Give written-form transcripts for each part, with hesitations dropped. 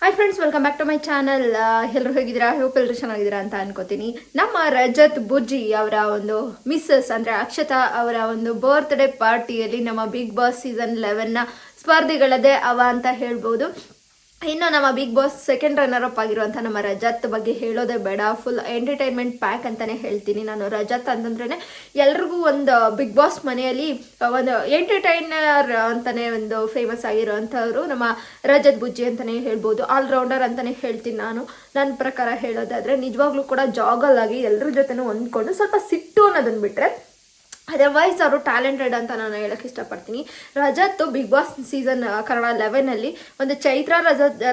Hi friends, welcome back to my channel. ಎಲ್ಲರೂ ಹೇಗಿದ್ದೀರಾ? Hope ಎಲ್ಲರೂ ಚೆನ್ನಾಗಿದ್ದೀರಾ ಅಂತ ಅನ್ಕೋತೀನಿ. ನಮ್ಮ ರಜತ್ ಬುಜ್ಜಿ ಅವರ ಒಂದು ಮಿಸ್ಸಸ್ ಅಂದರೆ ಅಕ್ಷತಾ ಅವರ ಒಂದು ಬರ್ತ್ಡೇ ಪಾರ್ಟಿಯಲ್ಲಿ ನಮ್ಮ ಬಿಗ್ ಬಾಸ್ ಸೀಸನ್ 11ನ ಸ್ಪರ್ಧಿಗಳದೇ ಅವ ಅಂತ ಹೇಳ್ಬೋದು. ಇನ್ನು ನಮ್ಮ Bigg Boss second runner up ಆಗಿರುವಂಥ ನಮ್ಮ ರಜತ್ ಬಗ್ಗೆ ಹೇಳೋದೇ ಬೇಡ. ಫುಲ್ ಎಂಟರ್ಟೈನ್ಮೆಂಟ್ ಪ್ಯಾಕ್ ಅಂತಾನೆ ಹೇಳ್ತೀನಿ ನಾನು. ರಜತ್ ಅಂತಂದ್ರೆ ಎಲ್ರಿಗೂ ಒಂದು ಬಿಗ್ ಬಾಸ್ ಮನೆಯಲ್ಲಿ ಒಂದು ಎಂಟರ್ಟೈನರ್ ಅಂತಾನೆ ಒಂದು ಫೇಮಸ್ ಆಗಿರೋವಂಥವ್ರು ನಮ್ಮ ರಜತ್ ಬುಜ್ಜಿ ಅಂತಾನೆ ಹೇಳ್ಬೋದು. ಆಲ್ರೌಂಡರ್ ಅಂತಾನೆ ಹೇಳ್ತೀನಿ ನಾನು. ನನ್ನ ಪ್ರಕಾರ ಹೇಳೋದಾದ್ರೆ ನಿಜವಾಗ್ಲೂ ಕೂಡ ಜಾಗಲ್ ಆಗಿ ಎಲ್ಲರ ಜೊತೆನೂ ಹೊಂದ್ಕೊಂಡು ಸ್ವಲ್ಪ ಸಿಟ್ಟು ಅನ್ನೋದನ್ನ ಬಿಟ್ರೆ ಅದರ್ವೈಸ್ ಅವರು ಟ್ಯಾಲೆಂಟೆಡ್ ಅಂತ ನಾನು ಹೇಳಕ್ಕೆ ಇಷ್ಟಪಡ್ತೀನಿ. Rajat Bigg Boss season Kannada 11ನಲ್ಲಿ ಒಂದು ಚೈತ್ರ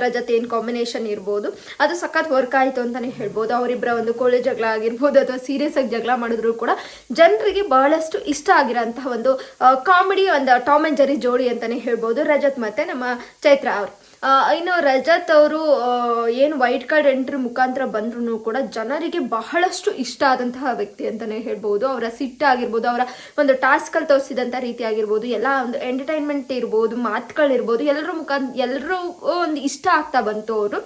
ರಜತ್ ಏನು ಕಾಂಬಿನೇಷನ್ ಇರ್ಬೋದು, ಅದು ಸಖತ್ ವರ್ಕ್ ಆಯಿತು ಅಂತಲೇ ಹೇಳ್ಬೋದು. ಅವರಿಬ್ಬರ ಒಂದು ಕೋಳಿ ಜಗಳ ಆಗಿರ್ಬೋದು ಅಥವಾ ಸೀರಿಯಸ್ ಆಗಿ ಜಗಳ ಮಾಡಿದ್ರು ಕೂಡ ಜನರಿಗೆ ಬಹಳಷ್ಟು ಇಷ್ಟ ಆಗಿರೋಂತಹ ಒಂದು ಕಾಮಿಡಿ, ಒಂದು ಟಾಮ್ ಆ್ಯಂಡ್ ಜೆರಿ ಜೋಡಿ ಅಂತಲೇ ಹೇಳ್ಬೋದು ರಜತ್ ಮತ್ತು ನಮ್ಮ ಚೈತ್ರ ಅವರು. ಇನ್ನು ರಜತ್ ಅವರು ಏನು ವೈಟ್ ಕಾರ್ಡ್ ಎಂಟ್ರಿ ಮುಖಾಂತರ ಬಂದ್ರೂ ಕೂಡ ಜನರಿಗೆ ಬಹಳಷ್ಟು ಇಷ್ಟ ಆದಂತಹ ವ್ಯಕ್ತಿ ಅಂತಲೇ ಹೇಳ್ಬೋದು. ಅವರ ಸಿಟ್ಟು ಆಗಿರ್ಬೋದು, ಅವರ ಒಂದು ಟಾಸ್ಕಲ್ಲಿ ತೋರಿಸಿದಂಥ ರೀತಿ ಆಗಿರ್ಬೋದು, ಎಲ್ಲ ಒಂದು ಎಂಟರ್ಟೈನ್ಮೆಂಟ್ ಇರ್ಬೋದು, ಮಾತುಗಳಿರ್ಬೋದು, ಎಲ್ಲರೂ ಒಂದು ಇಷ್ಟ ಆಗ್ತಾ ಬಂತು ಅವರು.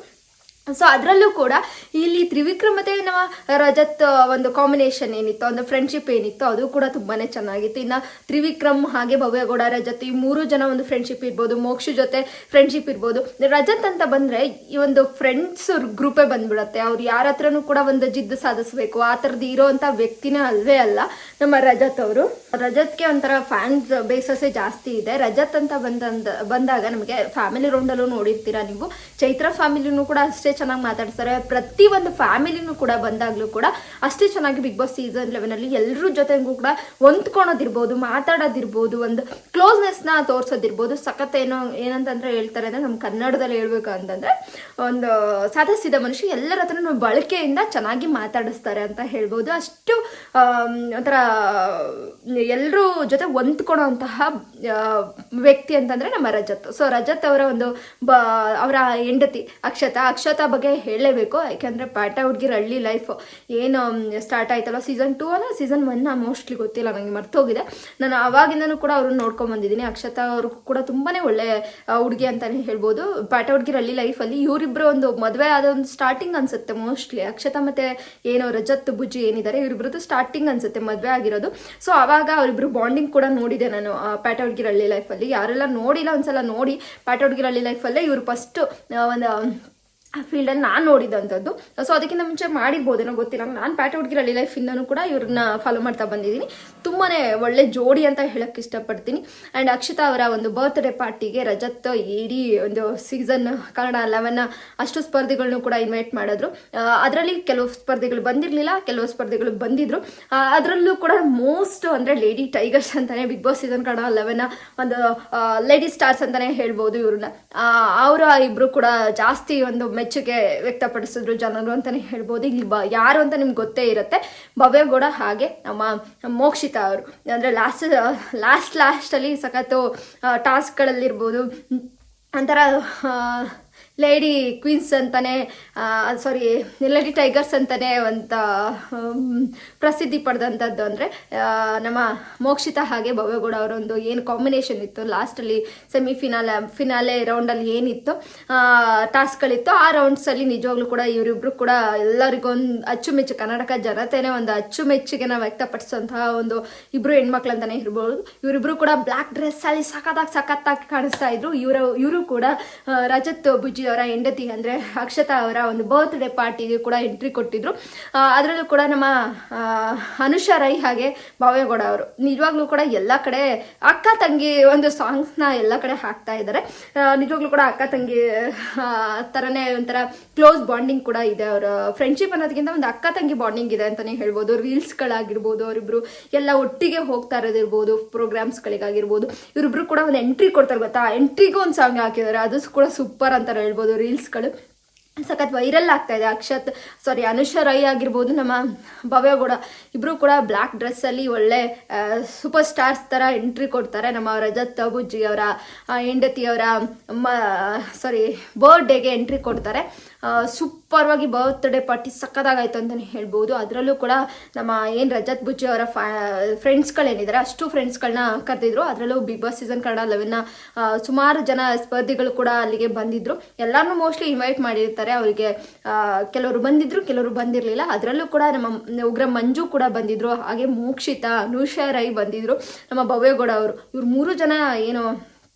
ಸೊ ಅದರಲ್ಲೂ ಕೂಡ ಇಲ್ಲಿ ತ್ರಿವಿಕ್ರಮ್ ಮತ್ತು ನಮ್ಮ ರಜತ್ ಒಂದು ಕಾಂಬಿನೇಷನ್ ಏನಿತ್ತು, ಒಂದು ಫ್ರೆಂಡ್ಶಿಪ್ ಏನಿತ್ತು, ಅದು ಕೂಡ ತುಂಬಾ ಚೆನ್ನಾಗಿತ್ತು. ಇನ್ನು ತ್ರಿವಿಕ್ರಮ್ ಹಾಗೆ ಭವ್ಯಗೌಡ ರಜತ್ ಈ 3 ಜನ ಒಂದು ಫ್ರೆಂಡ್ಶಿಪ್ ಇರ್ಬೋದು, ಮೋಕ್ಷ ಜೊತೆ ಫ್ರೆಂಡ್ಶಿಪ್ ಇರ್ಬೋದು. ರಜತ್ ಅಂತ ಬಂದರೆ ಈ ಒಂದು ಫ್ರೆಂಡ್ಸ್ ಗ್ರೂಪೇ ಬಂದ್ಬಿಡತ್ತೆ. ಅವ್ರು ಯಾರ ಹತ್ರನೂ ಕೂಡ ಒಂದು ಜಿದ್ದು ಸಾಧಿಸಬೇಕು ಆ ಥರದ್ದು ಇರೋವಂಥ ವ್ಯಕ್ತಿನೇ ಅಲ್ವೇ ಅಲ್ಲ ನಮ್ಮ ರಜತ್ ಅವರು. ರಜತ್ಗೆ ಒಂಥರ ಫ್ಯಾನ್ಸ್ ಬೇಸಸ್ಸೇ ಜಾಸ್ತಿ ಇದೆ. ರಜತ್ ಅಂತ ಬಂದಾಗ ನಮಗೆ ಫ್ಯಾಮಿಲಿ ರೌಂಡಲ್ಲೂ ನೋಡಿರ್ತೀರಾ ನೀವು. ಚೈತ್ರ ಫ್ಯಾಮಿಲಿನೂ ಕೂಡ ಅಷ್ಟೇ ಚೆನ್ನಾಗಿ ಮಾತಾಡ್ತಾರೆ. ಪ್ರತಿ ಒಂದು ಫ್ಯಾಮಿಲಿನೂ ಕೂಡ ಬಂದಾಗ್ಲೂ ಕೂಡ ಅಷ್ಟೇ ಚೆನ್ನಾಗಿ ಬಿಗ್ ಬಾಸ್ ಸೀಸನ್ 11ನಲ್ಲಿ ಎಲ್ಲರ ಜೊತೆಗೂ ಕೂಡ ಹೊಂದ್ಕೊಳೋದಿರ್ಬೋದು, ಮಾತಾಡೋದಿರ್ಬೋದು, ಒಂದು ಕ್ಲೋಸ್ನೆಸ್ನ ತೋರಿಸೋದಿರ್ಬೋದು. ಸಖತ್ ಏನಂತಂದ್ರೆ ಹೇಳ್ತಾರೆ ಅಂದರೆ ನಮ್ಮ ಕನ್ನಡದಲ್ಲಿ ಹೇಳ್ಬೇಕು ಅಂತಂದ್ರೆ ಒಂದು ಸಾಧಿಸಿದ ಮನುಷ್ಯ ಎಲ್ಲರ ಹತ್ರ ಬಳಕೆಯಿಂದ ಚೆನ್ನಾಗಿ ಮಾತಾಡಿಸ್ತಾರೆ ಅಂತ ಹೇಳ್ಬೋದು. ಅಷ್ಟು ಒಂಥರ ಎಲ್ಲರೂ ಜೊತೆ ಹೊಂದ್ಕೊಳೋಂತಹ ವ್ಯಕ್ತಿ ಅಂತಂದ್ರೆ ನಮ್ಮ ರಜತ್. ಸೊ ರಜತ್ ಅವರ ಒಂದು ಅವರ ಹೆಂಡತಿ ಅಕ್ಷತಾ ಬಗ್ಗೆ ಹೇಳಲೇಬೇಕು. ಯಾಕೆಂದರೆ ಪಾಠ ಹುಡುಗಿರ ಹಳ್ಳಿ ಲೈಫ್ ಏನು ಸ್ಟಾರ್ಟ್ ಆಯ್ತಲ್ಲ, ಸೀಸನ್ 2 ಅಲ್ಲ ಸೀಸನ್ 1 ಮೋಸ್ಟ್ಲಿ ಗೊತ್ತಿಲ್ಲ, ನನಗೆ ಮರ್ತೋಗಿದೆ. ನಾನು ಆವಾಗಿಂದನೂ ಕೂಡ ಅವ್ರನ್ನ ನೋಡ್ಕೊಂಬಂದಿದ್ದೀನಿ. ಅಕ್ಷತಾ ಅವರು ಕೂಡ ತುಂಬಾ ಒಳ್ಳೆ ಹುಡುಗಿ ಅಂತಲೇ ಹೇಳ್ಬೋದು. ಪಾಠ ಹುಡುಗಿರ ಹಳ್ಳಿ ಲೈಫಲ್ಲಿ ಇವರಿಬ್ಬರು ಒಂದು ಮದುವೆ ಆದ ಒಂದು ಸ್ಟಾರ್ಟಿಂಗ್ ಅನ್ಸುತ್ತೆ ಮೋಸ್ಟ್ಲಿ. ಅಕ್ಷತಾ ಮತ್ತು ಏನು ರಜತ್ ಬುಜ್ಜಿ ಏನಿದ್ದಾರೆ ಇವರಿಬ್ಬರದ್ದು ಸ್ಟಾರ್ಟಿಂಗ್ ಅನ್ಸುತ್ತೆ ಮದುವೆ ಆಗಿರೋದು. ಸೊ ಆವಾಗ ಅವರಿಬ್ಬರು ಬಾಂಡಿಂಗ್ ಕೂಡ ನೋಡಿದೆ ನಾನು ಪಾಠ ಹುಡುಗಿರ ಹಳ್ಳಿ ಲೈಫಲ್ಲಿ. ಯಾರೆಲ್ಲ ನೋಡಿಲ್ಲ ಒಂದ್ಸಲ ನೋಡಿ. ಪಾಠ ಹುಡುಗಿರ ಹಳ್ಳಿ ಲೈಫಲ್ಲೇ ಇವರು ಫಸ್ಟ್ ಒಂದು ಆ ಫೀಲ್ಡಲ್ಲಿ ನಾನು ನೋಡಿದಂಥದ್ದು. ಸೊ ಅದಕ್ಕಿಂತ ಮುಂಚೆ ಮಾಡಿರ್ಬೋದೇನೋ ಗೊತ್ತಿಲ್ಲ. ನಾನು ಪ್ಯಾಟ ಹುಡುಗಿರ ಹಳ್ಳಿ ಲೈಫಿಂದನೂ ಕೂಡ ಇವ್ರನ್ನ ಫಾಲೋ ಮಾಡ್ತಾ ಬಂದಿದ್ದೀನಿ. ತುಂಬಾ ಒಳ್ಳೆ ಜೋಡಿ ಅಂತ ಹೇಳಕ್ಕೆ ಇಷ್ಟಪಡ್ತೀನಿ. ಆ್ಯಂಡ್ ಅಕ್ಷತಾ ಅವರ ಒಂದು ಬರ್ತ್ಡೇ ಪಾರ್ಟಿಗೆ ರಜತ್ ಇಡೀ ಒಂದು ಸೀಸನ್ ಕನ್ನಡ 11 ಅಷ್ಟು ಸ್ಪರ್ಧಿಗಳನ್ನೂ ಕೂಡ ಇನ್ವೈಟ್ ಮಾಡಿದ್ರು. ಅದರಲ್ಲಿ ಕೆಲವು ಸ್ಪರ್ಧಿಗಳು ಬಂದಿರಲಿಲ್ಲ, ಕೆಲವು ಸ್ಪರ್ಧಿಗಳು ಬಂದಿದ್ರು. ಅದರಲ್ಲೂ ಕೂಡ ಮೋಸ್ಟ್ ಅಂದರೆ ಲೇಡಿ ಟೈಗರ್ಸ್ ಅಂತಲೇ ಬಿಗ್ ಬಾಸ್ ಸೀಸನ್ ಕನ್ನಡ 11 ಒಂದು ಲೇಡಿ ಸ್ಟಾರ್ಸ್ ಅಂತಲೇ ಹೇಳ್ಬೋದು ಇವ್ರನ್ನ. ಅವರ ಇಬ್ಬರು ಕೂಡ ಜಾಸ್ತಿ ಒಂದು ಮೆಚ್ಚುಗೆ ವ್ಯಕ್ತಪಡಿಸಿದ್ರು ಜನರು ಅಂತಲೇ ಹೇಳ್ಬೋದು. ಇಲ್ಲಿ ಯಾರು ಅಂತ ನಿಮ್ಗೆ ಗೊತ್ತೇ ಇರುತ್ತೆ, ಭವ್ಯಗೌಡ ಹಾಗೆ ನಮ್ಮ ಮೋಕ್ಷಿತಾ ಅವರು. ಅಂದರೆ ಲಾಸ್ಟಲ್ಲಿ ಸಖತ್ತು ಟಾಸ್ಕ್ಗಳಲ್ಲಿರ್ಬೋದು ಒಂಥರ ಲೇಡಿ ಕ್ವೀನ್ಸ್ ಅಂತಾನೆ ಲೇಡಿ ಟೈಗರ್ಸ್ ಅಂತಾನೆ ಅಂತ ಪ್ರಸಿದ್ಧಿ ಪಡೆದಂಥದ್ದು ಅಂದರೆ ನಮ್ಮ ಮೋಕ್ಷಿತಾ ಹಾಗೆ ಭವ್ಯಗೌಡ ಅವರೊಂದು ಏನು ಕಾಂಬಿನೇಷನ್ ಇತ್ತು ಲಾಸ್ಟಲ್ಲಿ ಫಿನಾಲೆ ರೌಂಡಲ್ಲಿ ಏನಿತ್ತು ಟಾಸ್ಕ್ಗಳಿತ್ತು, ಆ ರೌಂಡ್ಸಲ್ಲಿ ನಿಜವಾಗ್ಲೂ ಕೂಡ ಇವರಿಬ್ರು ಕೂಡ ಎಲ್ಲರಿಗೊಂದು ಅಚ್ಚುಮೆಚ್ಚು ಕರ್ನಾಟಕ ಜನತೆನೇ ಒಂದು ಅಚ್ಚುಮೆಚ್ಚುಗೆನ ವ್ಯಕ್ತಪಡಿಸುವಂತಹ ಒಂದು ಇಬ್ಬರು ಹೆಣ್ಮಕ್ಳು ಅಂತಲೇ ಇರ್ಬೋದು. ಇವರಿಬ್ರು ಕೂಡ ಬ್ಲ್ಯಾಕ್ ಡ್ರೆಸ್ಸಲ್ಲಿ ಸಖತ್ತಾಗಿ ಕಾಣಿಸ್ತಾ ಇದ್ರು. ಇವರು ಕೂಡ ರಜತ್ ಬುಜ್ಜಿ ಅವರ ಹೆಂಡತಿ ಅಂದರೆ ಅಕ್ಷತಾ ಅವರ ಒಂದು ಬರ್ತ್ಡೇ ಪಾರ್ಟಿಗೆ ಕೂಡ ಎಂಟ್ರಿ ಕೊಟ್ಟಿದ್ರು. ಅದರಲ್ಲೂ ಕೂಡ ನಮ್ಮ ಅನುಷಾ ರೈ ಹಾಗೆ ಭವ್ಯಗೌಡ ಅವರು ನಿಜವಾಗ್ಲೂ ಕೂಡ ಎಲ್ಲ ಕಡೆ ಅಕ್ಕ ತಂಗಿ ಒಂದು ಸಾಂಗ್ಸ್ನ ಎಲ್ಲ ಕಡೆ ಹಾಕ್ತಾ ಇದ್ದಾರೆ. ನಿಜವಾಗ್ಲೂ ಕೂಡ ಅಕ್ಕ ತಂಗಿ ಥರನೇ ಒಂಥರ ಕ್ಲೋಸ್ ಬಾಂಡಿಂಗ್ ಕೂಡ ಇದೆ. ಅವರ ಫ್ರೆಂಡ್ಶಿಪ್ ಅನ್ನೋದಕ್ಕಿಂತ ಒಂದು ಅಕ್ಕ ತಂಗಿ ಬಾಂಡಿಂಗ್ ಇದೆ ಅಂತಲೇ ಹೇಳ್ಬೋದು. ರೀಲ್ಸ್ಗಳಾಗಿರ್ಬೋದು, ಅವರಿಬ್ರು ಎಲ್ಲ ಒಟ್ಟಿಗೆ ಹೋಗ್ತಾ ಇರೋದಿರ್ಬೋದು, ಪ್ರೋಗ್ರಾಮ್ಸ್ಗಳಿಗಾಗಿರ್ಬೋದು. ಇವರಿಬ್ರು ಕೂಡ ಒಂದು ಎಂಟ್ರಿ ಕೊಡ್ತಾರೆ ಗೊತ್ತಾ, ಎಂಟ್ರಿಗೂ ಒಂದು ಸಾಂಗ್ ಹಾಕಿದ್ದಾರೆ, ಅದು ಕೂಡ ಸೂಪರ್ ಅಂತ ಹೇಳ್ಬೋದು. ರೀಲ್ಸ್ಗಳು ಸಖತ್ ವೈರಲ್ ಆಗ್ತಾ ಇದೆ. ಅನುಷಾ ರೈ ಆಗಿರ್ಬೋದು, ನಮ್ಮ ಭವ್ಯಗೌಡ ಇಬ್ಬರು ಕೂಡ ಬ್ಲ್ಯಾಕ್ ಡ್ರೆಸ್ಸಲ್ಲಿ ಒಳ್ಳೆ ಸೂಪರ್ ಸ್ಟಾರ್ಸ್ ಥರ ಎಂಟ್ರಿ ಕೊಡ್ತಾರೆ. ನಮ್ಮ ರಜತ್ ಬುಜ್ಜಿ ಅವರ ಹೆಂಡತಿಯವರ ಬರ್ಡೇಗೆ ಎಂಟ್ರಿ ಕೊಡ್ತಾರೆ. ಸೂಪರ್ವಾಗಿ ಬರ್ತ್ಡೇ ಪಾರ್ಟಿ ಸಕ್ಕದಾಗಾಯ್ತು ಅಂತಲೇ ಹೇಳ್ಬೋದು. ಅದರಲ್ಲೂ ಕೂಡ ನಮ್ಮ ಏನು ರಜತ್ ಬುಜ್ಜಿ ಅವರ ಫ್ರೆಂಡ್ಸ್ಗಳೇನಿದ್ದಾರೆ ಅಷ್ಟು ಫ್ರೆಂಡ್ಸ್ಗಳನ್ನ ಕರೆದಿದ್ರು. ಅದರಲ್ಲೂ ಬಿಗ್ ಬಾಸ್ ಸೀಸನ್ ಕನ್ನಡ 11ನ ಸುಮಾರು ಜನ ಸ್ಪರ್ಧಿಗಳು ಕೂಡ ಅಲ್ಲಿಗೆ ಬಂದಿದ್ರು. ಎಲ್ಲರನ್ನೂ ಮೋಸ್ಟ್ಲಿ ಇನ್ವೈಟ್ ಮಾಡಿರ್ತಾರೆ. ಅವರಿಗೆ ಕೆಲವರು ಬಂದಿದ್ರು, ಕೆಲವರು ಬಂದಿರಲಿಲ್ಲ. ಅದರಲ್ಲೂ ಕೂಡ ನಮ್ಮ ಉಗ್ರ ಮಂಜು ಕೂಡ ಬಂದಿದ್ರು, ಹಾಗೆ ಮೋಕ್ಷಿತಾ, ಅನುಷಾ ರೈ ಬಂದಿದ್ರು, ನಮ್ಮ ಭವ್ಯಗೌಡ ಅವರು. ಇವ್ರು 3 ಜನ ಏನು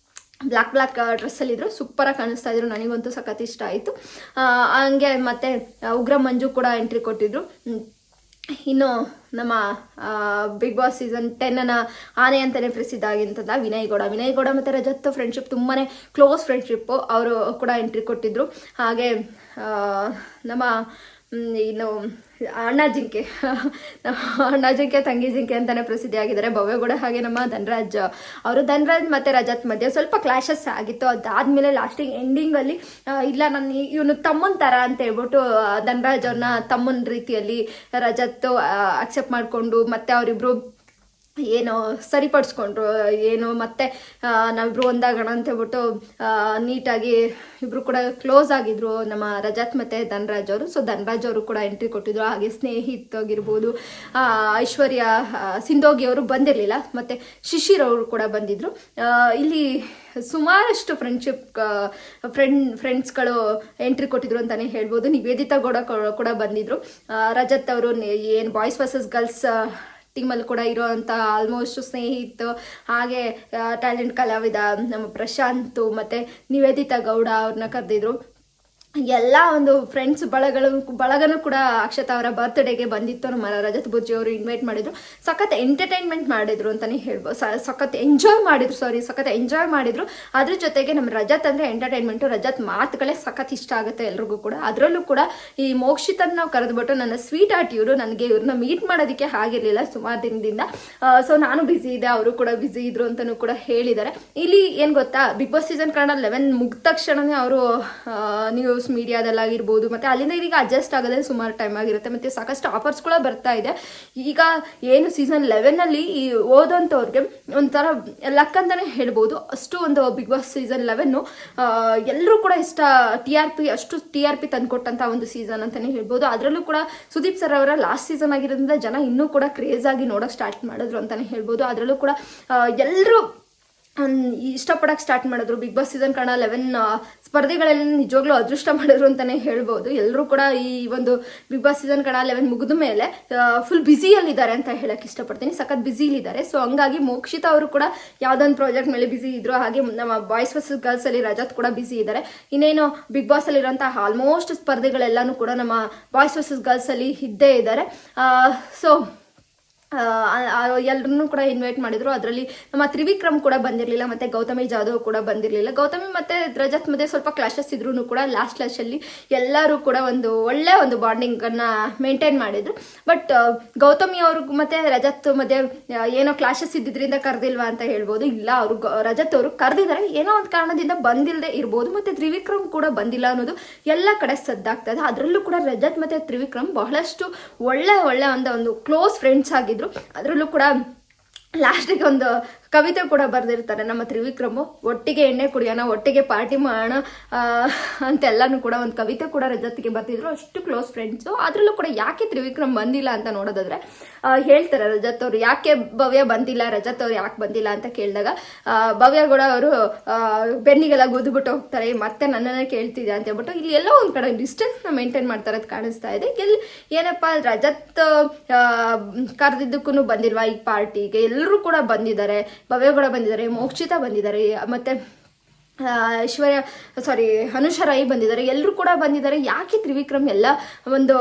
ಬ್ಲ್ಯಾಕ್ ಡ್ರೆಸ್ಸಲ್ಲಿದ್ದರು, ಸೂಪರಾಗಿ ಕಾಣಿಸ್ತಾ ಇದ್ರು. ನನಗಂತೂ ಸಖತ್ ಇಷ್ಟ ಆಯಿತು. ಹಂಗೆ ಮತ್ತು ಉಗ್ರ ಮಂಜು ಕೂಡ ಎಂಟ್ರಿ ಕೊಟ್ಟಿದ್ರು. ಇನ್ನು ನಮ್ಮ ಬಿಗ್ ಬಾಸ್ ಸೀಸನ್ 10ನ ಆನೆ ಅಂತಲೇ ಪ್ರಸಿದ್ಧ ಆಗಿಂತಂದ ವಿನಯ್ ಗೌಡ ಮತ್ತು ರಜತ್ ಫ್ರೆಂಡ್ಶಿಪ್ ತುಂಬಾ ಕ್ಲೋಸ್ ಫ್ರೆಂಡ್ಶಿಪ್ಪು. ಅವರು ಕೂಡ ಎಂಟ್ರಿ ಕೊಟ್ಟಿದ್ರು. ಹಾಗೆ ನಮ್ಮ ಇನ್ನು ಅಣ್ಣ ಜಿಂಕೆ ತಂಗಿ ಜಿಂಕೆ ಅಂತಲೇ ಪ್ರಸಿದ್ಧಿ ಆಗಿದ್ದಾರೆ ಭವ್ಯಗೌಡ. ಹಾಗೆ ನಮ್ಮ ಧನರಾಜ್ ಮತ್ತು ರಜತ್ ಮಧ್ಯೆ ಸ್ವಲ್ಪ ಕ್ಲಾಶಸ್ ಆಗಿತ್ತು. ಅದಾದಮೇಲೆ ಲಾಸ್ಟಿಗೆ ಎಂಡಿಂಗಲ್ಲಿ ಇಲ್ಲ ನಾನು ಇವನು ತಮ್ಮನ ಥರ ಅಂತ ಹೇಳ್ಬಿಟ್ಟು ಧನರಾಜ್ ಅವ್ರನ್ನ ತಮ್ಮನ ರೀತಿಯಲ್ಲಿ ರಜತ್ ಅಕ್ಸೆಪ್ಟ್ ಮಾಡಿಕೊಂಡು ಮತ್ತೆ ಅವರಿಬ್ರು ಏನು ಸರಿಪಡಿಸ್ಕೊಂಡ್ರು, ಏನು ಮತ್ತೆ ನಾವಿಬ್ರು ಒಂದಾಗೋಣ ಅಂತ ಹೇಳ್ಬಿಟ್ಟು ನೀಟಾಗಿ ಇಬ್ರು ಕೂಡ ಕ್ಲೋಸ್ ಆಗಿದ್ರು ನಮ್ಮ ರಜತ್ ಮತ್ತು ಧನರಾಜ್ ಅವರು. ಸೊ ಧನರಾಜ್ ಅವರು ಕೂಡ ಎಂಟ್ರಿ ಕೊಟ್ಟಿದ್ರು. ಹಾಗೆ ಸ್ನೇಹಿತ್ ಆಗಿರ್ಬೋದು, ಐಶ್ವರ್ಯ ಸಿಂಧೋಗಿ ಅವರು ಬಂದಿರಲಿಲ್ಲ, ಮತ್ತು ಶಿಶಿರ್ ಅವರು ಕೂಡ ಬಂದಿದ್ರು. ಇಲ್ಲಿ ಸುಮಾರಷ್ಟು ಫ್ರೆಂಡ್ಸ್ಗಳು ಎಂಟ್ರಿ ಕೊಟ್ಟಿದ್ರು ಅಂತಲೇ ಹೇಳ್ಬೋದು. ನಿವೇದಿತಾ ಗೌಡ ಕೂಡ ಬಂದಿದ್ರು. ರಜತ್ ಅವರು ಏನು ಬಾಯ್ಸ್ ವರ್ಸಸ್ ಗರ್ಲ್ಸ್ ಟೀಮಲ್ಲಿ ಕೂಡ ಇರೋವಂಥ ಆಲ್ಮೋಸ್ಟ್ ಸ್ನೇಹಿತ್, ಹಾಗೆ ಟ್ಯಾಲೆಂಟ್ ಕಲಾವಿದ ನಮ್ಮ ಪ್ರಶಾಂತ್ ಮತ್ತು ನಿವೇದಿತಾ ಗೌಡ ಅವ್ರನ್ನ ಕರೆದಿದ್ರು. ಎಲ್ಲ ಒಂದು ಫ್ರೆಂಡ್ಸ್ ಬಳಗನೂ ಕೂಡ ಅಕ್ಷತಾ ಅವರ ಬರ್ತ್ಡೇಗೆ ಬಂದಿತ್ತು. ನಮ್ಮ ರಜತ್ ಬುಜ್ಜಿ ಅವರು ಇನ್ವೈಟ್ ಮಾಡಿದ್ರು. ಸಖತ್ ಎಂಟರ್ಟೈನ್ಮೆಂಟ್ ಮಾಡಿದ್ರು ಅಂತಲೇ ಹೇಳ್ಬೋದು. ಸಖತ್ ಎಂಜಾಯ್ ಮಾಡಿದ್ರು. ಅದ್ರ ಜೊತೆಗೆ ನಮ್ಮ ರಜತ್ ಅಂದರೆ ಎಂಟರ್ಟೈನ್ಮೆಂಟು, ರಜತ್ ಮಾತುಗಳೇ ಸಖತ್ ಇಷ್ಟ ಆಗುತ್ತೆ ಎಲ್ರಿಗೂ ಕೂಡ. ಅದರಲ್ಲೂ ಕೂಡ ಈ ಮೋಕ್ಷಿತನ ನಾವು ಕರೆದ್ಬಿಟ್ಟು ನನ್ನ ಸ್ವೀಟ್ ಆರ್ಟ್ ನನಗೆ ಇವ್ರನ್ನ ಮೀಟ್ ಮಾಡೋದಕ್ಕೆ ಆಗಿರಲಿಲ್ಲ ಸುಮಾರು ದಿನದಿಂದ. ಸೊ ನಾನು ಬ್ಯುಸಿ ಇದ್ದೆ, ಅವರು ಕೂಡ ಬ್ಯುಸಿ ಇದ್ರು ಅಂತಲೂ ಕೂಡ ಹೇಳಿದ್ದಾರೆ. ಇಲ್ಲಿ ಏನು ಗೊತ್ತಾ, ಬಿಗ್ ಬಾಸ್ ಸೀಸನ್ ಕನ್ನಡ 11 ಮುಗಿದ ತಕ್ಷಣವೇ ಅವರು ನ್ಯೂಸ್ ಮೀಡಿಯಾದಲ್ಲಾಗಿರ್ಬೋದು ಮತ್ತು ಅಲ್ಲಿಂದ ಈಗ ಅಡ್ಜಸ್ಟ್ ಆಗೋದೇ ಸುಮಾರು ಟೈಮ್ ಆಗಿರುತ್ತೆ. ಮತ್ತು ಸಾಕಷ್ಟು ಆಫರ್ಸ್ ಕೂಡ ಬರ್ತಾ ಇದೆ. ಈಗ ಏನು ಸೀಸನ್ 11ನಲ್ಲಿ ಈ ಓದೋಂಥವ್ರಿಗೆ ಒಂಥರ ಲಕ್ ಅಂತಲೇ ಹೇಳ್ಬೋದು. ಅಷ್ಟು ಒಂದು ಬಿಗ್ ಬಾಸ್ ಸೀಸನ್ 11 ಎಲ್ಲರೂ ಕೂಡ ಅಷ್ಟು ಟಿ ಆರ್ ಪಿ ತಂದುಕೊಟ್ಟಂಥ ಒಂದು ಸೀಸನ್ ಅಂತಲೇ ಹೇಳ್ಬೋದು. ಅದರಲ್ಲೂ ಕೂಡ ಸುದೀಪ್ ಸರ್ ಅವರ ಲಾಸ್ಟ್ ಸೀಸನ್ ಆಗಿರೋದ್ರಿಂದ ಜನ ಇನ್ನೂ ಕೂಡ ಕ್ರೇಜ್ ಆಗಿ ನೋಡೋಕೆ ಸ್ಟಾರ್ಟ್ ಮಾಡಿದ್ರು ಅಂತಲೇ ಹೇಳ್ಬೋದು. ಅದರಲ್ಲೂ ಕೂಡ ಎಲ್ಲರೂ ಇಷ್ಟಪಡೋಕೆ ಸ್ಟಾರ್ಟ್ ಮಾಡಿದ್ರು. ಬಿಗ್ ಬಾಸ್ ಸೀಸನ್ ಕನ್ನಡ 11 ಸ್ಪರ್ಧೆಗಳಲ್ಲಿ ನಿಜವಾಗ್ಲೂ ಅದೃಷ್ಟ ಮಾಡಿದ್ರು ಅಂತಲೇ ಹೇಳ್ಬೋದು. ಎಲ್ಲರೂ ಕೂಡ ಈ ಒಂದು ಬಿಗ್ ಬಾಸ್ ಸೀಸನ್ ಕನ್ನಡ 11 ಮುಗಿದ ಮೇಲೆ ಫುಲ್ ಬ್ಯುಸಿಯಲ್ಲಿದ್ದಾರೆ ಅಂತ ಹೇಳಕ್ಕೆ ಇಷ್ಟಪಡ್ತೀನಿ. ಸಖತ್ ಬ್ಯುಸಿಲಿದ್ದಾರೆ. ಸೊ ಹಂಗಾಗಿ ಮೋಕ್ಷಿತಾ ಅವರು ಕೂಡ ಯಾವುದೊಂದು ಪ್ರಾಜೆಕ್ಟ್ ಮೇಲೆ ಬ್ಯುಸಿ ಇದ್ರು. ಹಾಗೆ ನಮ್ಮ ಬಾಯ್ಸ್ ವರ್ಸಸ್ ಗರ್ಲ್ಸಲ್ಲಿ ರಜತ್ ಕೂಡ ಬ್ಯುಸಿ ಇದ್ದಾರೆ. ಇನ್ನೇನು ಬಿಗ್ ಬಾಸಲ್ಲಿರೋಂಥ ಆಲ್ಮೋಸ್ಟ್ ಸ್ಪರ್ಧೆಗಳೆಲ್ಲನೂ ಕೂಡ ನಮ್ಮ ಬಾಯ್ಸ್ ವರ್ಸಸ್ ಗರ್ಲ್ಸಲ್ಲಿ ಇದ್ದೇ ಇದ್ದಾರೆ. ಸೊ ಎಲ್ಲರನ್ನೂ ಕೂಡ ಇನ್ವೈಟ್ ಮಾಡಿದ್ರು. ಅದರಲ್ಲಿ ನಮ್ಮ ತ್ರಿವಿಕ್ರಮ್ ಕೂಡ ಬಂದಿರಲಿಲ್ಲ, ಮತ್ತು ಗೌತಮಿ ಜಾಧವ್ ಕೂಡ ಬಂದಿರಲಿಲ್ಲ. ಗೌತಮಿ ಮತ್ತು ರಜತ್ ಮಧ್ಯೆ ಸ್ವಲ್ಪ ಕ್ಲಾಶಸ್ ಇದ್ರೂ ಕೂಡ ಲಾಸ್ಟಲ್ಲಿ ಎಲ್ಲರೂ ಕೂಡ ಒಳ್ಳೆ ಒಂದು ಬಾಂಡಿಂಗನ್ನು ಮೇಂಟೈನ್ ಮಾಡಿದ್ರು. ಬಟ್ ಗೌತಮಿ ಅವ್ರಿಗೂ ಮತ್ತು ರಜತ್ ಮಧ್ಯೆ ಏನೋ ಕ್ಲಾಶಸ್ ಇದ್ದಿದ್ದರಿಂದ ಕರೆದಿಲ್ವಾ ಅಂತ ಹೇಳ್ಬೋದು. ಇಲ್ಲ, ಅವರು ರಜತ್ ಅವರು ಕರೆದಿದ್ದಾರೆ, ಏನೋ ಒಂದು ಕಾರಣದಿಂದ ಬಂದಿಲ್ಲದೆ ಇರ್ಬೋದು. ಮತ್ತು ತ್ರಿವಿಕ್ರಮ್ ಕೂಡ ಬಂದಿಲ್ಲ ಅನ್ನೋದು ಎಲ್ಲ ಕಡೆ ಸದ್ದಾಗ್ತಾ ಇದೆ. ಅದರಲ್ಲೂ ಕೂಡ ರಜತ್ ಮತ್ತು ತ್ರಿವಿಕ್ರಮ್ ಬಹಳಷ್ಟು ಒಳ್ಳೆ ಒಂದು ಕ್ಲೋಸ್ ಫ್ರೆಂಡ್ಸ್ ಆಗಿದ್ರು. ಅದರಲ್ಲೂ ಕೂಡ ಲಾಸ್ಟಿಗೆ ಒಂದು ಕವಿತೆ ಕೂಡ ಬರೆದಿರ್ತಾರೆ ನಮ್ಮ ತ್ರಿವಿಕ್ರಮು. ಒಟ್ಟಿಗೆ ಎಣ್ಣೆ ಕುಡಿಯೋಣ, ಒಟ್ಟಿಗೆ ಪಾರ್ಟಿ ಮಾಡೋಣ ಅಂತೆಲ್ಲನೂ ಕೂಡ ಒಂದು ಕವಿತೆ ಕೂಡ ರಜತ್ಗೆ ಬರ್ತಿದ್ರು. ಅಷ್ಟು ಕ್ಲೋಸ್ ಫ್ರೆಂಡ್ಸು. ಅದರಲ್ಲೂ ಕೂಡ ಯಾಕೆ ತ್ರಿವಿಕ್ರಮ್ ಬಂದಿಲ್ಲ ಅಂತ ನೋಡೋದಾದ್ರೆ ಹೇಳ್ತಾರೆ ರಜತ್ ಅವರು ಯಾಕೆ ಭವ್ಯ ಬಂದಿಲ್ಲ, ರಜತ್ ಅವ್ರು ಯಾಕೆ ಬಂದಿಲ್ಲ ಅಂತ ಕೇಳಿದಾಗ ಭವ್ಯ ಕೂಡ ಅವರು ಬೆನ್ನಿಗೆಲ್ಲ ಗುದ್ದುಬಿಟ್ಟು ಹೋಗ್ತಾರೆ, ಮತ್ತೆ ನನ್ನನ್ನೇ ಕೇಳ್ತಿದ್ದೆ ಅಂತ ಹೇಳ್ಬಿಟ್ಟು ಇಲ್ಲಿ ಎಲ್ಲೋ ಒಂದು ಕಡೆ ಡಿಸ್ಟೆನ್ಸ್ನ ಮೇಂಟೈನ್ ಮಾಡ್ತಾರೆ ಅಂತ ಕಾಣಿಸ್ತಾ ಇದೆ. ಏನಪ್ಪ ರಜತ್ ಕರೆದಿದ್ದಕ್ಕೂ ಬಂದಿಲ್ವಾ ಈ ಪಾರ್ಟಿಗೆ? ಎಲ್ಲರೂ ಕೂಡ ಬಂದಿದ್ದಾರೆ. ಭವ್ಯ ಕೂಡ ಬಂದಿದ್ದಾರೆ, ಮೋಕ್ಷಿತಾ ಬಂದಿದ್ದಾರೆ, ಮತ್ತೆ ಅನುಷಾ ರೈ ಬಂದಿದ್ದಾರೆ. ಎಲ್ಲರೂ ಕೂಡ ಬಂದಿದ್ದಾರೆ. ಯಾಕೆ ತ್ರಿವಿಕ್ರಮ್ ಎಲ್ಲ ಒಂದು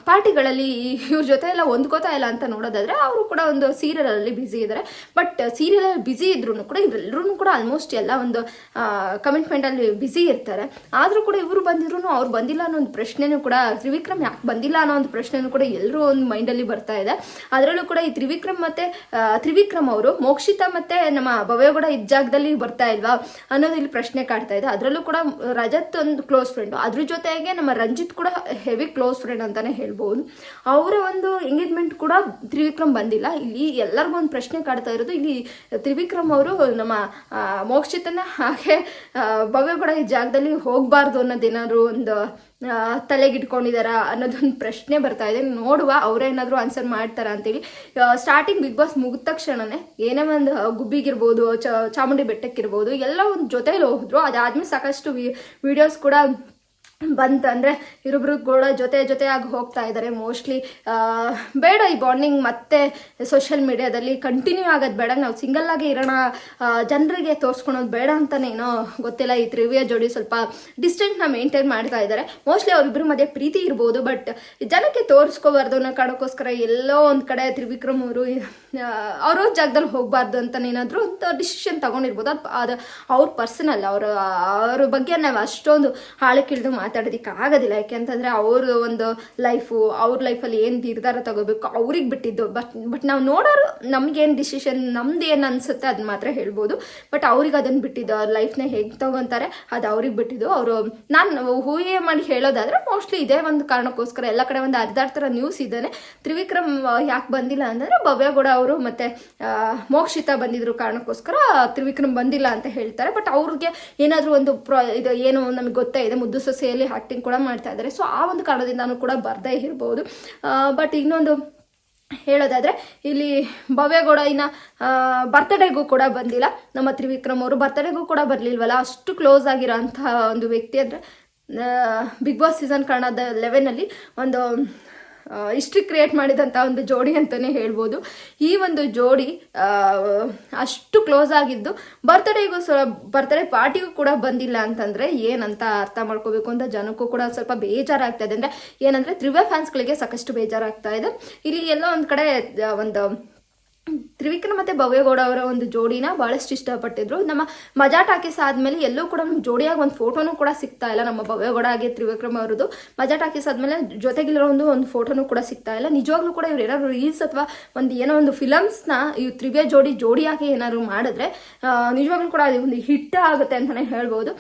ಪಾರ್ಟಿಗಳಲ್ಲಿ ಇವ್ರ ಜೊತೆ ಎಲ್ಲ ಹೊಂದ್ಕೋತಾ ಇಲ್ಲ ಅಂತ ನೋಡೋದಾದ್ರೆ ಅವರು ಕೂಡ ಒಂದು ಸೀರಿಯಲಲ್ಲಿ ಬ್ಯುಸಿ ಇದ್ದಾರೆ. ಬಟ್ ಸೀರಿಯಲಲ್ಲಿ ಬ್ಯುಸಿ ಇದ್ರೂ ಕೂಡ ಇವರೆಲ್ಲರೂ ಕೂಡ ಆಲ್ಮೋಸ್ಟ್ ಎಲ್ಲ ಒಂದು ಕಮಿಟ್ಮೆಂಟಲ್ಲಿ ಬ್ಯುಸಿ ಇರ್ತಾರೆ. ಆದರೂ ಕೂಡ ಇವರು ಬಂದಿದ್ರು ಅವ್ರು ಬಂದಿಲ್ಲ ಅನ್ನೋ ಒಂದು ಪ್ರಶ್ನೆನೂ ಕೂಡ, ತ್ರಿವಿಕ್ರಮ್ ಯಾಕೆ ಬಂದಿಲ್ಲ ಅನ್ನೋ ಒಂದು ಪ್ರಶ್ನೆನೂ ಕೂಡ ಎಲ್ಲರೂ ಒಂದು ಮೈಂಡಲ್ಲಿ ಬರ್ತಾ ಇದೆ. ಅದರಲ್ಲೂ ಕೂಡ ಈ ತ್ರಿವಿಕ್ರಮ್ ಅವರು ಮೋಕ್ಷಿತಾ ಮತ್ತೆ ನಮ್ಮ ಭವ್ಯಗೌಡ ಇದ್ದ ಜಾಗದಲ್ಲಿ ಬರ್ತಾ ಇಲ್ವಾ ಅನ್ನೋದು ಇಲ್ಲಿ ಪ್ರಶ್ನೆ ಕಾಡ್ತಾ ಇದೆ. ಅದರಲ್ಲೂ ಕೂಡ ರಜತ್ ಒಂದು ಕ್ಲೋಸ್ ಫ್ರೆಂಡ್, ಅದ್ರ ಜೊತೆಗೆ ನಮ್ಮ ರಂಜಿತ್ ಕೂಡ ಹೆವಿ ಕ್ಲೋಸ್ ಫ್ರೆಂಡ್ ಅಂತಾನೆ ಹೇಳ್ಬೋದು. ಅವರ ಒಂದು ಎಂಗೇಜ್ಮೆಂಟ್ ಕೂಡ ತ್ರಿವಿಕ್ರಮ್ ಬಂದಿಲ್ಲ. ಇಲ್ಲಿ ಎಲ್ಲರಿಗೂ ಒಂದು ಪ್ರಶ್ನೆ ಕಾಡ್ತಾ ಇರೋದು, ಇಲ್ಲಿ ತ್ರಿವಿಕ್ರಮ್ ಅವರು ನಮ್ಮ ಮೋಕ್ಷಿತನ ಹಾಗೆ ಭವ್ಯ ಕೂಡ ಈ ಜಾಗದಲ್ಲಿ ಹೋಗಬಾರ್ದು ಅನ್ನೋದೇನಾದ್ರು ಒಂದು ತಲೆಗಿಟ್ಕೊಂಡಿದ್ದಾರಾ ಅನ್ನೋದೊಂದು ಪ್ರಶ್ನೆ ಬರ್ತಾ ಇದೆ. ನೋಡುವ ಅವರೇನಾದರೂ ಆನ್ಸರ್ ಮಾಡ್ತಾರಾ ಅಂತೇಳಿ. ಸ್ಟಾರ್ಟಿಂಗ್ ಬಿಗ್ ಬಾಸ್ ಮುಗಿದ ತಕ್ಷಣನೇ ಏನೇ ಒಂದು ಗುಬ್ಬಿಗಿರ್ಬೋದು, ಚಾಮುಂಡಿ ಬೆಟ್ಟಕ್ಕಿರ್ಬೋದು, ಎಲ್ಲ ಒಂದು ಜೊತೆಲಿ ಹೋದ್ರು. ಅದಾದ್ಮೇಲೆ ಸಾಕಷ್ಟು ವಿಡಿಯೋಸ್ ಕೂಡ ಬಂತು. ಅಂದರೆ ಇರೊಬ್ರು ಕೂಡ ಜೊತೆಯಾಗಿ ಹೋಗ್ತಾ ಇದ್ದಾರೆ. ಮೋಸ್ಟ್ಲಿ ಬೇಡ ಈ ಬಾಂಡಿಂಗ್ ಮತ್ತೆ ಸೋಷಿಯಲ್ ಮೀಡಿಯಾದಲ್ಲಿ ಕಂಟಿನ್ಯೂ ಆಗೋದು ಬೇಡ, ನಾವು ಸಿಂಗಲ್ ಆಗಿ ಇರೋಣ, ಜನರಿಗೆ ತೋರಿಸ್ಕೊಳೋದು ಬೇಡ ಅಂತಾನೆ ಏನೋ ಗೊತ್ತಿಲ್ಲ. ಈ ತ್ರಿವಿಯ ಜೋಡಿ ಸ್ವಲ್ಪ ಡಿಸ್ಟೆನ್ಸ್ನ ಮೇಂಟೈನ್ ಮಾಡ್ತಾ ಇದ್ದಾರೆ. ಮೋಸ್ಟ್ಲಿ ಅವ್ರಿಬ್ರ ಮಧ್ಯೆ ಪ್ರೀತಿ ಇರ್ಬೋದು, ಬಟ್ ಜನಕ್ಕೆ ತೋರಿಸ್ಕೋಬಾರ್ದು ಅನ್ನೋ ಕಾರಣಕ್ಕೋಸ್ಕರ ಎಲ್ಲೋ ಒಂದು ಕಡೆ ತ್ರಿವಿಕ್ರಮ್ ಅವರು ಅವ್ರ ಜಾಗದಲ್ಲಿ ಹೋಗಬಾರ್ದು ಅಂತ ಏನಾದರೂ ಒಂದು ಡಿಸಿಷನ್ ತಗೊಂಡಿರ್ಬೋದು. ಅದು ಅವ್ರ ಪರ್ಸನಲ್, ಅವ್ರ ಬಗ್ಗೆ ನಾವು ಅಷ್ಟೊಂದು ಆಳಕ್ಕಿಳಿದು ಮಾತಾಡೋದಕ್ಕೆ ಆಗೋದಿಲ್ಲ. ಯಾಕೆಂತಂದರೆ ಅವರು ಒಂದು ಅವ್ರ ಲೈಫಲ್ಲಿ ಏನು ನಿರ್ಧಾರ ತಗೋಬೇಕು ಅವ್ರಿಗೆ ಬಿಟ್ಟಿದ್ದು. ಬಟ್ ನಾವು ನೋಡೋರು ನಮ್ಗೇನು ಡಿಸಿಷನ್, ನಮ್ದು ಏನು ಅನಿಸುತ್ತೆ ಅದನ್ನ ಮಾತ್ರ ಹೇಳ್ಬೋದು. ಬಟ್ ಅವ್ರಿಗೆ ಅದನ್ನು ಬಿಟ್ಟಿದ್ದು, ಅವ್ರ ಲೈಫ್ನ ಹೇಗೆ ತಗೊತಾರೆ ಅದು ಅವ್ರಿಗೆ ಬಿಟ್ಟಿದ್ದು. ಅವರು ನಾನು ಊಹೆ ಮಾಡಿ ಹೇಳೋದಾದರೆ ಮೋಸ್ಟ್ಲಿ ಇದೇ ಒಂದು ಕಾರಣಕ್ಕೋಸ್ಕರ ಎಲ್ಲ ಕಡೆ ಒಂದು ಅರ್ಧಾರ್ಥರ ನ್ಯೂಸ್ ಇದ್ದಾನೆ. ತ್ರಿವಿಕ್ರಮ್ ಯಾಕೆ ಬಂದಿಲ್ಲ ಅಂದರೆ ಭವ್ಯಗೌಡ ಅವರು ಮತ್ತು ಮೋಕ್ಷಿತಾ ಬಂದಿದ್ರು ಕಾರಣಕ್ಕೋಸ್ಕರ ತ್ರಿವಿಕ್ರಮ್ ಬಂದಿಲ್ಲ ಅಂತ ಹೇಳ್ತಾರೆ. ಬಟ್ ಅವ್ರಿಗೆ ಏನಾದರೂ ಒಂದು ಇದು ಏನು ನಮಗೆ ಗೊತ್ತೇ ಇದೆ, ಮುದ್ದು ಸೊಸೆಯಲ್ಲಿ ಆ್ಯಕ್ಟಿಂಗ್ ಕೂಡ ಮಾಡ್ತಾ ಇದ್ದಾರೆ. ಸೊ ಆ ಒಂದು ಕಾರಣದಿಂದನೂ ಕೂಡ ಬರ್ದೇ ಇರ್ಬೋದು. ಬಟ್ ಇನ್ನೊಂದು ಹೇಳೋದಾದರೆ ಇಲ್ಲಿ ಭವ್ಯಗೌಡ ಇನ್ನು ಬರ್ತ್ಡೇಗೂ ಕೂಡ ಬಂದಿಲ್ಲ. ನಮ್ಮ ತ್ರಿವಿಕ್ರಮ್ ಅವರು ಬರ್ತ್ಡೇಗೂ ಕೂಡ ಬರಲಿಲ್ವಲ್ಲ. ಅಷ್ಟು ಕ್ಲೋಸ್ ಆಗಿರೋ ಅಂತಹ ಒಂದು ವ್ಯಕ್ತಿ ಅಂದರೆ ಬಿಗ್ ಬಾಸ್ ಸೀಸನ್ ಕನ್ನಡದ 11 ಒಂದು ಹಿಸ್ಟ್ರಿ ಕ್ರಿಯೇಟ್ ಮಾಡಿದಂಥ ಒಂದು ಜೋಡಿ ಅಂತಲೇ ಹೇಳ್ಬೋದು. ಈ ಒಂದು ಜೋಡಿ ಅಷ್ಟು ಕ್ಲೋಸ್ ಆಗಿದ್ದು ಬರ್ತ್ಡೇ ಪಾರ್ಟಿಗೂ ಕೂಡ ಬಂದಿಲ್ಲ ಅಂತಂದರೆ ಏನಂತ ಅರ್ಥ ಮಾಡ್ಕೋಬೇಕು ಅಂತ ಜನಕ್ಕೂ ಕೂಡ ಸ್ವಲ್ಪ ಬೇಜಾರಾಗ್ತಾ ಇದೆ. ಅಂದರೆ ಏನಂದರೆ ತ್ರಿವ್ಯ ಫ್ಯಾನ್ಸ್ಗಳಿಗೆ ಸಾಕಷ್ಟು ಬೇಜಾರಾಗ್ತಾ ಇದೆ. ಇಲ್ಲಿ ಎಲ್ಲ ಒಂದು ಕಡೆ ಒಂದು ತ್ರಿವಿಕ್ರಮ್ ಮತ್ತು ಭವ್ಯಗೌಡ ಅವರ ಒಂದು ಜೋಡಿನ ಭಾಳಷ್ಟು ಇಷ್ಟಪಟ್ಟಿದ್ರು. ನಮ್ಮ ಮಜಾ ಟಾಕೀಸ್ ಆದಮೇಲೆ ಎಲ್ಲೂ ಕೂಡ ನಮ್ಮ ಜೋಡಿಯಾಗಿ ಒಂದು ಫೋಟೋನು ಕೂಡ ಸಿಗ್ತಾ ಇಲ್ಲ. ನಮ್ಮ ಭವ್ಯಗೌಡ ಹಾಗೆ ತ್ರಿವಿಕ್ರಮ್ ಅವರದ್ದು ಮಜಾ ಟಾಕೀಸ್ ಆದಮೇಲೆ ಜೊತೆಗಿರೋ ಒಂದು ಫೋಟೋನು ಕೂಡ ಸಿಗ್ತಾ ಇಲ್ಲ. ನಿಜವಾಗ್ಲೂ ಕೂಡ ಇವ್ರು ಏನಾದ್ರು ರೀಲ್ಸ್ ಅಥವಾ ಏನೋ ಒಂದು ಫಿಲಮ್ಸ್ನ ಈ ತ್ರಿವ್ಯ ಜೋಡಿಯಾಗಿ ಏನಾದ್ರು ಮಾಡಿದ್ರೆ ನಿಜವಾಗ್ಲೂ ಕೂಡ ಅದು ಒಂದು ಹಿಟ್ ಆಗುತ್ತೆ ಅಂತಲೇ ಹೇಳ್ಬೋದು.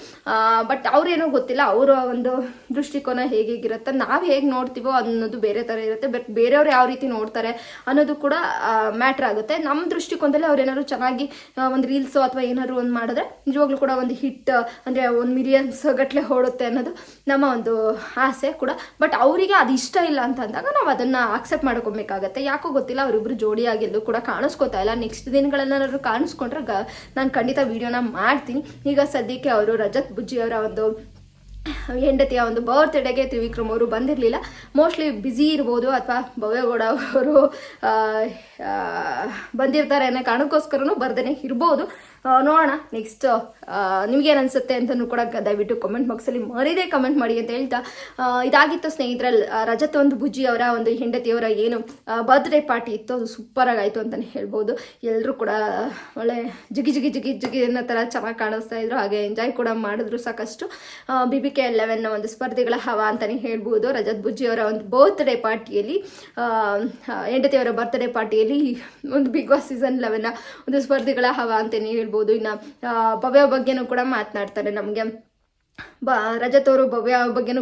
ಬಟ್ ಅವ್ರೇನೋ ಗೊತ್ತಿಲ್ಲ, ಅವರ ಒಂದು ದೃಷ್ಟಿಕೋನ ಹೇಗಿರುತ್ತೆ, ನಾವು ಹೇಗೆ ನೋಡ್ತೀವೋ ಅನ್ನೋದು ಬೇರೆ ಥರ ಇರುತ್ತೆ. ಬಟ್ ಬೇರೆಯವ್ರು ಯಾವ ರೀತಿ ನೋಡ್ತಾರೆ ಅನ್ನೋದು ಕೂಡ ಮ್ಯಾಟ್ರ್ ಆಗುತ್ತೆ. ನಮ್ಮ ದೃಷ್ಟಿಕೋನದಲ್ಲಿ ಅವ್ರು ಏನಾದ್ರು ಚೆನ್ನಾಗಿ ಒಂದು ರೀಲ್ಸು ಅಥವಾ ಏನಾದ್ರು ಒಂದು ಮಾಡಿದ್ರೆ ನಿಜವಾಗ್ಲೂ ಕೂಡ ಒಂದು ಹಿಟ್ ಅಂದರೆ 1 ಮಿಲಿಯನ್ಸ್ ಗಟ್ಟಲೆ ಓಡುತ್ತೆ ಅನ್ನೋದು ನಮ್ಮ ಒಂದು ಆಸೆ ಕೂಡ. ಬಟ್ ಅವರಿಗೆ ಅದು ಇಷ್ಟ ಇಲ್ಲ ಅಂತ ಅಂದಾಗ ನಾವು ಅದನ್ನು ಅಕ್ಸೆಪ್ಟ್ ಮಾಡ್ಕೊಬೇಕಾಗತ್ತೆ. ಯಾಕೋ ಗೊತ್ತಿಲ್ಲ, ಅವರಿಬ್ಬರು ಜೋಡಿಯಾಗಿ ಎಲ್ಲೂ ಕೂಡ ಕಾಣಿಸ್ಕೋತಾ ಇಲ್ಲ. ನೆಕ್ಸ್ಟ್ ದಿನಗಳೇನಾದ್ರು ಕಾಣಿಸ್ಕೊಂಡ್ರೆ ನಾನು ಖಂಡಿತ ವಿಡಿಯೋನ ಮಾಡ್ತೀನಿ. ಈಗ ಸದ್ಯಕ್ಕೆ ಅವರು ರಜತ್ ಬುಜ್ಜಿ ಅವರ ಒಂದು ಹೆಂಡತಿಯ ಒಂದು ಬರ್ತ್ಡೇಗೆ ತ್ರಿವಿಕ್ರಮ್ ಅವರು ಬಂದಿರಲಿಲ್ಲ. ಮೋಸ್ಟ್ಲಿ ಬ್ಯುಸಿ ಇರ್ಬೋದು ಅಥವಾ ಭವ್ಯಗೌಡ ಅವರು ಬಂದಿರ್ತಾರೆ ಅನ್ನೋ ಕಾರಣಕ್ಕೋಸ್ಕರನೂ ಬರ್ದೇ ಇರ್ಬೋದು. ನೋಡೋಣ ನೆಕ್ಸ್ಟ್ ನಿಮ್ಗೇನು ಅನಿಸುತ್ತೆ ಅಂತಲೂ ಕೂಡ ದಯವಿಟ್ಟು ಕಮೆಂಟ್ ಬಾಕ್ಸಲ್ಲಿ ಮರೀದೇ ಕಮೆಂಟ್ ಮಾಡಿ ಅಂತ ಹೇಳ್ತಾ, ಇದಾಗಿತ್ತು ಸ್ನೇಹಿತರಲ್ಲಿ ರಜತ್ ಒಂದು ಬುಜ್ಜಿ ಅವರ ಒಂದು ಹೆಂಡತಿಯವರ ಏನು ಬರ್ತ್ಡೇ ಪಾರ್ಟಿ ಇತ್ತು. ಅದು ಸೂಪರಾಗಿ ಆಯಿತು ಅಂತಲೇ ಹೇಳ್ಬೋದು. ಎಲ್ಲರೂ ಕೂಡ ಒಳ್ಳೆ ಜಿಗಿ ಅನ್ನೋ ಥರ ಚೆನ್ನಾಗಿ ಕಾಣಿಸ್ತಾ ಇದ್ರು, ಹಾಗೆ ಎಂಜಾಯ್ ಕೂಡ ಮಾಡಿದ್ರು ಸಾಕಷ್ಟು. BBK 11 ಒಂದು ಸ್ಪರ್ಧೆಗಳ ಹವಾ ಅಂತಲೇ ಹೇಳ್ಬೋದು. ರಜತ್ ಬುಜ್ಜಿ ಅವರ ಒಂದು ಬರ್ತ್ಡೇ ಪಾರ್ಟಿಯಲ್ಲಿ, ಹೆಂಡತಿಯವರ ಬರ್ತ್ಡೇ ಪಾರ್ಟಿಯಲ್ಲಿ ಒಂದು ಬಿಗ್ ಬಾಸ್ ಸೀಸನ್ 11 ಒಂದು ಸ್ಪರ್ಧೆಗಳ ಹವಾ ಅಂತಲೇ ಹೇಳ್ಬೋದು. ಇನ್ನು ಭವ್ಯ ಬಗ್ಗೆನೂ ಕೂಡ ಮಾತನಾಡ್ತಾರೆ. ನಮಗೆ ರಜತ್ ಅವರು ಭವ್ಯ ಬಗ್ಗೆನೂ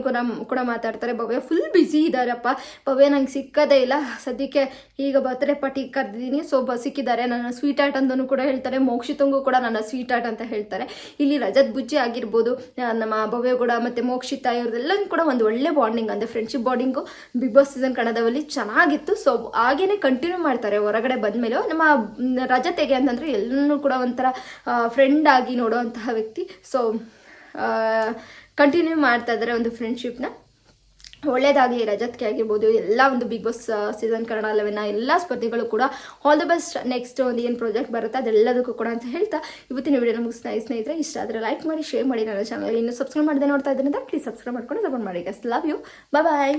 ಕೂಡ ಮಾತಾಡ್ತಾರೆ. ಭವ್ಯ ಫುಲ್ ಬ್ಯುಸಿ ಇದ್ದಾರಪ್ಪ, ಭವ್ಯ ನಂಗೆ ಸಿಕ್ಕದೇ ಇಲ್ಲ, ಸದ್ಯಕ್ಕೆ ಈಗ ಬರ್ತ್ಡೇ ಪಾರ್ಟಿ ಕರೆದಿದ್ದೀನಿ, ಸೊ ಸಿಕ್ಕಿದ್ದಾರೆ, ನನ್ನ ಸ್ವೀಟ್ ಆರ್ಟ್ ಅಂತಲೂ ಕೂಡ ಹೇಳ್ತಾರೆ. ಮೋಕ್ಷಿತಂಗೂ ಕೂಡ ನನ್ನ ಸ್ವೀಟ್ ಆರ್ಟ್ ಅಂತ ಹೇಳ್ತಾರೆ. ಇಲ್ಲಿ ರಜತ್ ಬುಜ್ಜಿ ಆಗಿರ್ಬೋದು, ನಮ್ಮ ಭವ್ಯಗೌಡ ಮತ್ತು ಮೋಕ್ಷಿತಾ ಇವ್ರದ್ದೆಲ್ಲರೂ ಕೂಡ ಒಂದು ಒಳ್ಳೆ ಬಾಂಡಿಂಗ್, ಅಂದರೆ friendship bonding Bigg Boss season ಕನ್ನಡದಲ್ಲಿ ಚೆನ್ನಾಗಿತ್ತು. ಸೊ ಹಾಗೇನೆ ಕಂಟಿನ್ಯೂ ಮಾಡ್ತಾರೆ ಹೊರಗಡೆ ಬಂದಮೇಲೆ. ನಮ್ಮ ರಜತೆಗೆ ಅಂತಂದರೆ ಎಲ್ಲರೂ ಕೂಡ ಒಂಥರ ಫ್ರೆಂಡ್ ಆಗಿ ನೋಡುವಂತಹ ವ್ಯಕ್ತಿ. ಸೊ ಕಂಟಿನ್ಯೂ ಮಾಡ್ತಾ ಇದ್ದಾರೆ ಒಂದು ಫ್ರೆಂಡ್ಶಿಪ್ನ. ಒಳ್ಳೇದಾಗಲಿ ರಜತ್ಗೆ ಆಗಿರ್ಬೋದು, ಎಲ್ಲ ಒಂದು ಬಿಗ್ ಬಾಸ್ ಸೀಸನ್ ಕನ್ನಡ 11 ಎಲ್ಲ ಸ್ಪರ್ಧೆಗಳು ಕೂಡ ಆಲ್ ದ ಬೆಸ್ಟ್. ನೆಕ್ಸ್ಟ್ ಒಂದು ಏನು ಪ್ರಾಜೆಕ್ಟ್ ಬರುತ್ತೆ ಅದೆಲ್ಲದಕ್ಕೂ ಕೂಡ ಅಂತ ಹೇಳ್ತಾ ಇವತ್ತಿನ ವಿಡಿಯೋನ ಮುಗಿಸ್ತಾ ಸ್ನೇಹಿತರೆ. ಇಷ್ಟ ಆದರೆ ಲೈಕ್ ಮಾಡಿ, ಶೇರ್ ಮಾಡಿ. ನನ್ನ ಚಾನಲ್ ಇನ್ನೂ ಸಬ್ಸ್ಕ್ರೈಬ್ ಮಾಡದೆ ನೋಡ್ತಾ ಇದ್ದೀನಿ ಅಂತ ಪ್ಲೀಸ್ ಸಬ್ಸ್ಕ್ರೈಬ್ ಮಾಡ್ಕೊಂಡು ಸಪೋರ್ಟ್ ಮಾಡಿ. Love you, bye.